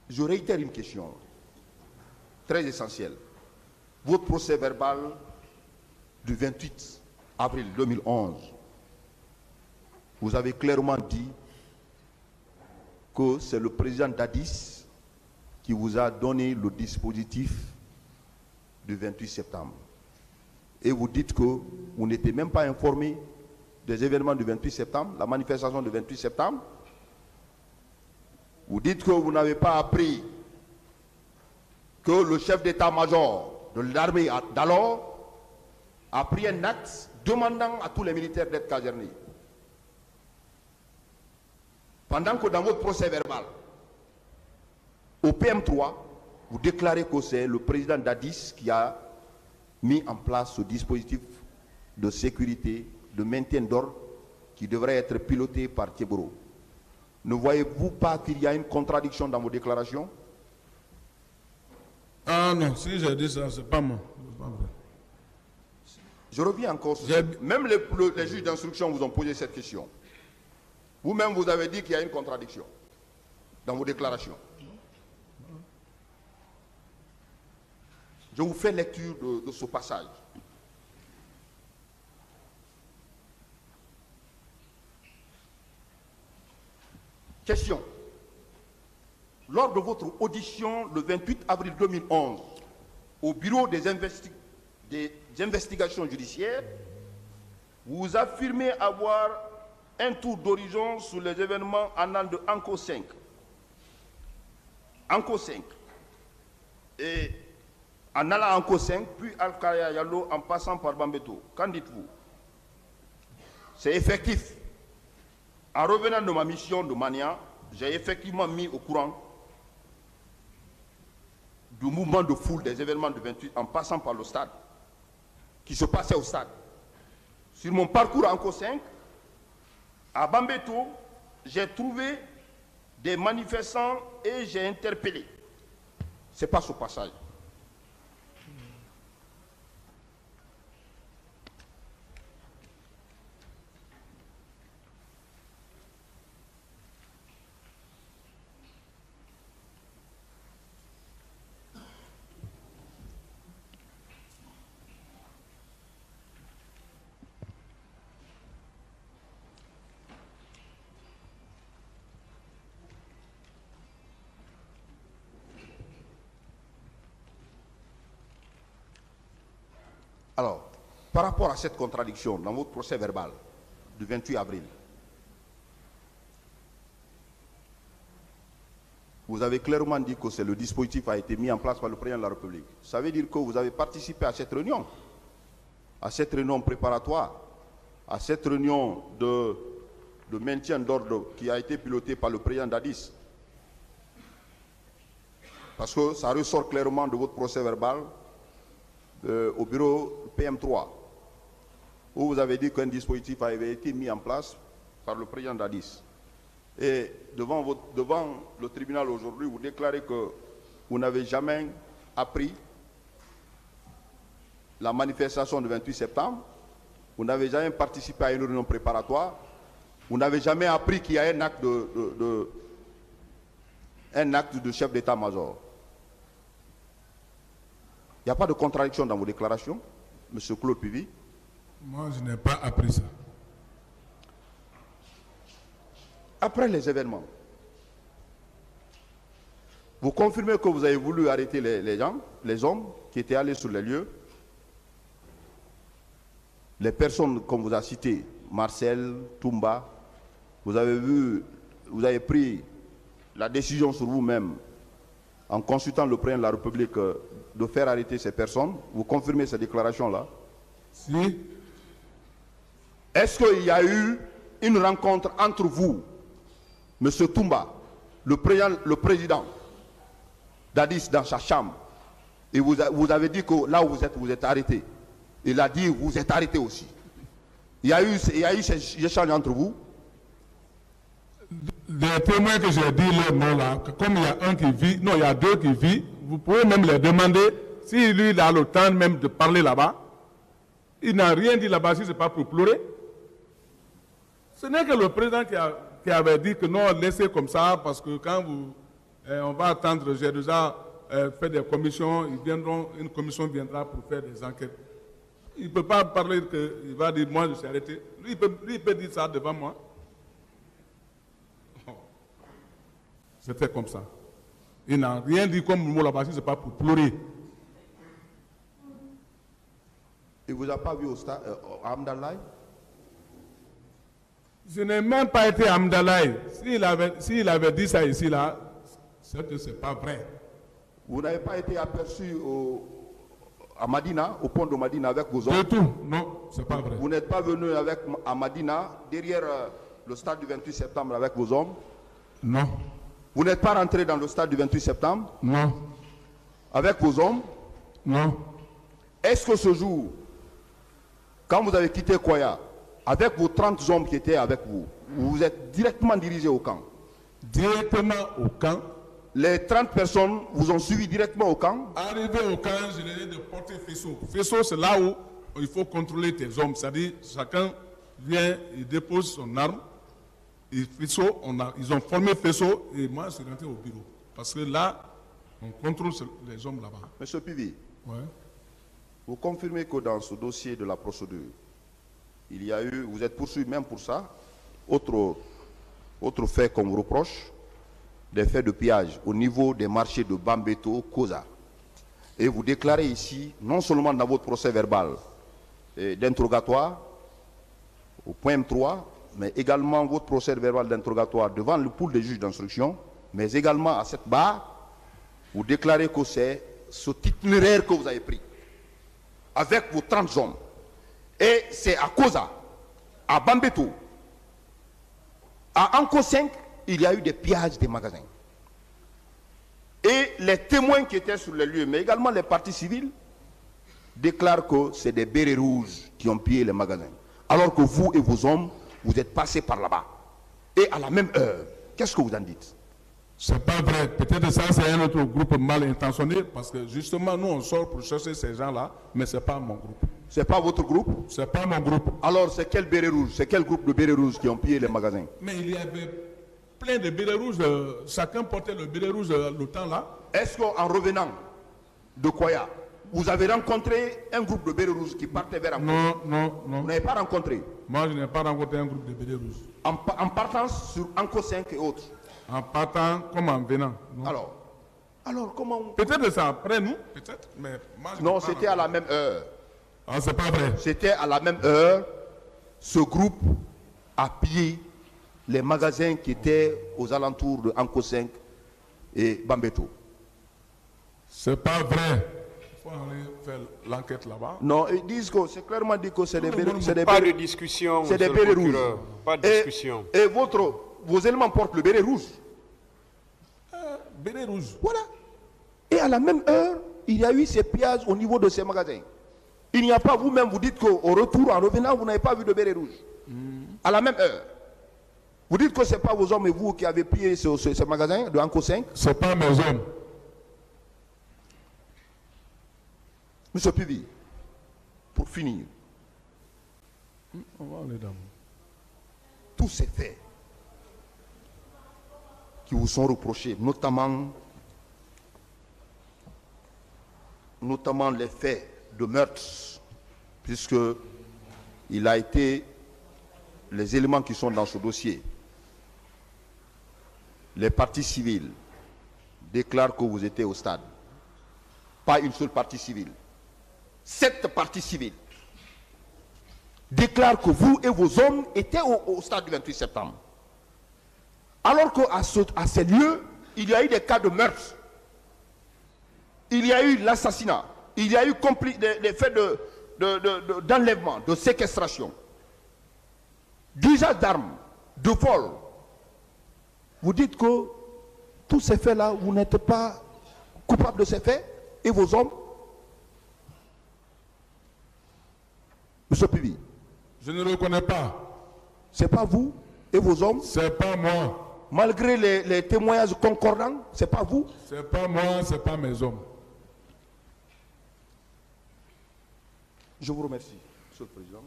Je réitère une question très essentielle. Votre procès verbal du 28 avril 2011, vous avez clairement dit que c'est le président Dadis qui vous a donné le dispositif du 28 septembre. Et vous dites que vous n'étiez même pas informé des événements du 28 septembre, la manifestation du 28 septembre. Vous dites que vous n'avez pas appris que le chef d'état-major de l'armée d'alors a pris un acte demandant à tous les militaires d'être casernés. Pendant que dans votre procès verbal, au PM3, vous déclarez que c'est le président Dadis qui a mis en place ce dispositif de sécurité, de maintien d'ordre qui devrait être piloté par Thiebro. Ne voyez-vous pas qu'il y a une contradiction dans vos déclarations? Ah non, si j'ai dit ça, c'est pas moi. Je reviens encore sur ça. Même les juges d'instruction vous ont posé cette question. Vous-même, vous avez dit qu'il y a une contradiction dans vos déclarations. Je vous fais lecture de ce passage. Question. Lors de votre audition le 28 avril 2011 au bureau des investigations judiciaires, vous affirmez avoir un tour d'horizon sur les événements allant de Anko 5. Anko 5. Et en allant à Anko 5, puis Al-Kaya Yalo en passant par Bambeto. Qu'en dites-vous? C'est effectif. En revenant de ma mission de Mania, j'ai effectivement mis au courant du mouvement de foule des événements du 28 en passant par le stade, qui se passait au stade. Sur mon parcours en Co5, à Bambeto, j'ai trouvé des manifestants et j'ai interpellé. Ce n'est pas ce passage. Alors, par rapport à cette contradiction dans votre procès verbal du 28 avril, vous avez clairement dit que le dispositif a été mis en place par le président de la République. Ça veut dire que vous avez participé à cette réunion préparatoire, à cette réunion de maintien d'ordre qui a été pilotée par le président Dadis. Parce que ça ressort clairement de votre procès verbal au bureau PM3, où vous avez dit qu'un dispositif avait été mis en place par le président Dadis. Et devant le tribunal aujourd'hui, vous déclarez que vous n'avez jamais appris la manifestation du 28 septembre, vous n'avez jamais participé à une réunion préparatoire, vous n'avez jamais appris qu'il y a un acte de chef d'état-major. Il n'y a pas de contradiction dans vos déclarations, M. Claude Puvis? Moi, je n'ai pas appris ça. Après les événements, vous confirmez que vous avez voulu arrêter les hommes qui étaient allés sur les lieux, les personnes comme vous avez cité, Marcel, Toumba, vous avez pris la décision sur vous-même en consultant le président de la République de faire arrêter ces personnes. Vous confirmez ces déclarations-là? Si. Est-ce qu'il y a eu une rencontre entre vous, M. Toumba, le président Dadis dans sa chambre, et vous avez dit que là où vous êtes arrêté? Il a dit que vous êtes arrêté aussi. Il y a eu ces échanges entre vous? Les témoins que j'ai dit leur nom là, comme il y a un qui vit, non, il y a deux qui vivent, vous pouvez même les demander si lui il a le temps même de parler là-bas. Il n'a rien dit là-bas si ce n'est pas pour pleurer. Ce n'est que le président qui avait dit que non, laissez comme ça parce que quand vous On va attendre, j'ai déjà fait des commissions, une commission viendra pour faire des enquêtes. Il ne peut pas parler qu'il va dire moi je suis arrêté. Lui, il peut dire ça devant moi. C'était comme ça. Il n'a rien dit comme mot là-bas, ce n'est pas pour pleurer. Il ne vous a pas vu au stade à Amdalaï? Je n'ai même pas été à Amdalaï. S'il avait dit ça ici, là, c'est que ce n'est pas vrai. Vous n'avez pas été aperçu à Madina, au pont de Madina avec vos hommes? Du tout, non, ce n'est pas vrai. Vous n'êtes pas venu à Madina, derrière le stade du 28 septembre avec vos hommes? Non. Vous n'êtes pas rentré dans le stade du 28 septembre? Non. Avec vos hommes? Non. Est-ce que ce jour, quand vous avez quitté Koya, avec vos 30 hommes qui étaient avec vous, vous vous êtes directement dirigé au camp? Directement au camp. Les 30 personnes vous ont suivi directement au camp? Arrivé au camp, je leur ai dit de porter faisceau. Faisceau, c'est là où il faut contrôler tes hommes. C'est-à-dire, chacun vient, il dépose son arme. Et faisceau, ils ont formé faisceau et moi, je suis rentré au bureau. Parce que là, on contrôle les hommes là-bas. Monsieur Pivi, Ouais. vous confirmez que dans ce dossier de la procédure, il y a eu, vous êtes poursuivi même pour ça, autre fait qu'on vous reproche, des faits de pillage au niveau des marchés de Bambeto, Koza. Et vous déclarez ici, non seulement dans votre procès verbal d'interrogatoire, au point M3, mais également votre procès verbal d'interrogatoire devant le pool des juges d'instruction, mais également à cette barre, vous déclarez que c'est ce itinéraire que vous avez pris, avec vos 30 hommes. Et c'est à Koza, à Bambeto, à Anko 5, il y a eu des pillages des magasins. Et les témoins qui étaient sur les lieux, mais également les parties civiles, déclarent que c'est des bérets rouges qui ont pillé les magasins. Alors que vous et vos hommes, vous êtes passés par là-bas. Et à la même heure, qu'est-ce que vous en dites? C'est pas vrai. Peut-être ça, c'est un autre groupe mal intentionné parce que justement, nous, on sort pour chercher ces gens-là, mais ce n'est pas mon groupe. C'est pas votre groupe? C'est pas mon groupe. Alors, c'est quel béret rouge? C'est quel groupe de bérets rouges qui ont pillé les magasins? Mais il y avait plein de bérets rouges. Chacun portait le béret rouge le temps là. Est-ce qu'en revenant de Koya, vous avez rencontré un groupe de bérets rouges qui partait vers Anko? Non. Vous n'avez pas rencontré? Moi, je n'ai pas rencontré un groupe de bérets rouges. En partant sur Anko 5 et autres? En partant comme en venant. Non. Alors comment... Peut-être c'est après nous, peut-être, mais moi, je Non, c'était à la même heure. Ah, c'est pas vrai. C'était à la même heure, ce groupe a pillé les magasins qui étaient aux alentours de Anko 5 et Bambeto. C'est pas vrai. Il faut aller faire l'enquête là-bas. Non, ils disent que c'est clairement dit que c'est des bérets. Pas de discussion, c'est des monsieur le bérets rouges. procureur. Pas de discussion. Et vos éléments portent le béret rouge. Béret rouge. Voilà. Et à la même heure, il y a eu ces pillages au niveau de ces magasins. Il n'y a pas, vous-même, vous dites qu'au retour, en revenant, vous n'avez pas vu de béret rouge. À la même heure. Vous dites que ce n'est pas vos hommes et vous qui avez pillé ce magasin de Anko 5. Ce n'est pas mes hommes. Monsieur Pivi, pour finir, On va aller dans... tous ces faits qui vous sont reprochés, notamment les faits de meurtre, puisque il a été, les éléments qui sont dans ce dossier, les parties civiles déclarent que vous étiez au stade. Pas une seule partie civile. 7 parties civiles déclarent que vous et vos hommes étaient au stade du 28 septembre. Alors qu'à ces lieux, il y a eu des cas de meurtre. Il y a eu l'assassinat. Il y a eu des faits d'enlèvement, de séquestration, d'usage d'armes, de vol. Vous dites que tous ces faits-là, vous n'êtes pas coupable de ces faits, et vos hommes? Monsieur Pivi. Je ne le reconnais pas. C'est pas vous et vos hommes? C'est pas moi. Malgré les témoignages concordants, c'est pas vous? C'est pas moi, c'est pas mes hommes. Je vous remercie, Monsieur le Président.